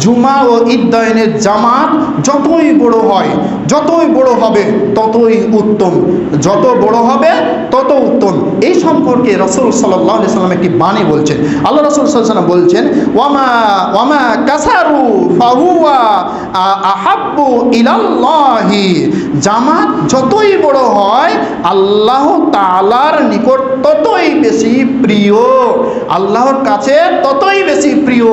জুমা ও ঈদগাহের জামাত যতই বড় হয়, যতই বড় হবে ততই উত্তম, যত বড় হবে তত উত্তম। এই সম্পর্কে রাসূল সাল্লাল্লাহু আলাইহি সাল্লাম একটি বাণী বলছেন। আল্লাহ রাসূল সাল্লাল্লাহু আলাইহি সাল্লাম বলছেন, ওয়ামা কাসারু ফাহুয়া আহাব্বু ইলাল্লাহি। জামাত যতই বড় হয় আল্লাহ তাআলার নিকট ততই বেশি প্রিয়, আল্লাহর কাছে ততই বেশি প্রিয়।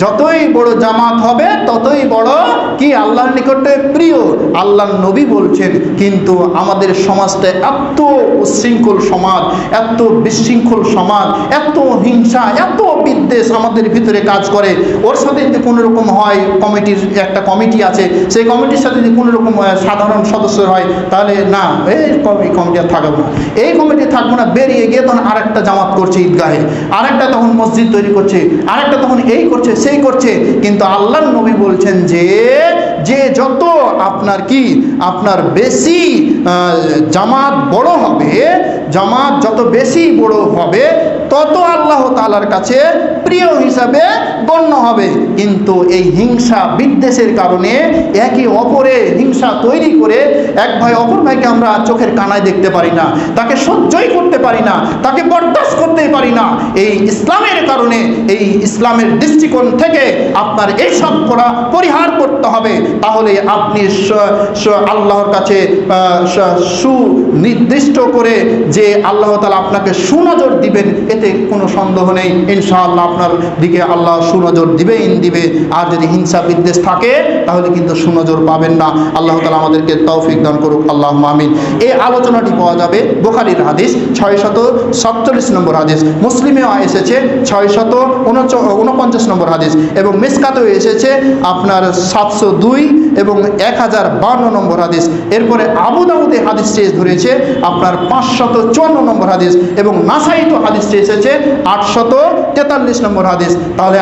যতই বড় জামাত হবে ততই বড় কি আল্লাহর নিকটে প্রিয়। আল্লাহর নবী বলছেন, কিন্তু আমাদের সমাজটা এত উচ্ছৃঙ্খল সমাজ, এত বিশৃঙ্খল সমাজ, এত হিংসা, এত বিদ্বেষ আমাদের ভিতরে কাজ করে। ওর সাথে যদি কোনো রকম হয়, কমিটির একটা কমিটি আছে, সেই কমিটির সাথে যদি কোনো রকম সাধারণ সদস্য হয়, তাহলে না, এই কমিটি আর থাকবো না, এই কমিটি থাকবো না, বেরিয়ে গিয়ে তখন আরেকটা জামাত করছে ঈদগাহে, আরেকটা তখন মসজিদ তৈরি করছে, আরেকটা তখন এই করছে সেই করছে। কিন্তু আল্লাহর নবী বলছেন যে যত আপনার বেশি জামাত বড় হবে, জামাত যত বেশি বড় হবে তত আল্লাহ তাআলার কাছে প্রিয় হিসাবে গণ্য হবে। কিন্তু এই হিংসা বিদ্বেষের কারণে একে অপরে হিংসা তৈরি করে এক ভাই অপর ভাইকে আমরা চোখের কানায় দেখতে পারি না, তাকে সহ্যই করতে পারি না, তাকে বরদাস্ত করতেই পারি না। এই ইসলামের কারণে, এই ইসলামের দৃষ্টিকোণ থেকে আপনার এইসব করা পরিহার করতে হবে। তাহলে আপনি আল্লাহর কাছে সুনির্দিষ্ট করে যে আল্লাহ তাআলা আপনাকে সুনজর দিবেন, এতে কোনো সন্দেহ নেই। ইনশাআল্লাহ আপনার দিকে আল্লাহ সুনজর দিবে। আর যদি হিংসা বিদ্বেষ থাকে তাহলে কিন্তু সুনজর পাবেন না। আল্লাহ তাআলা আমাদেরকে তৌফিক দান করুক, আল্লাহুম্মা আমিন। এই আলোচনাটি পাওয়া যাবে বুখারীর হাদিস 647 নম্বর হাদিস, মুসলিমেও এসেছে 649 নম্বর হাদিস, এবং মিসকাতেও এসেছে আপনার 702 এবং 1052 নম্বর হাদিস। এরপরে আবু দাউদে হাদিসটি ধরেছে আপনার 554 নম্বর হাদিস, এবং নাসাইতে হাদিসটি এসেছে 843 নম্বর হাদিস। তাহলে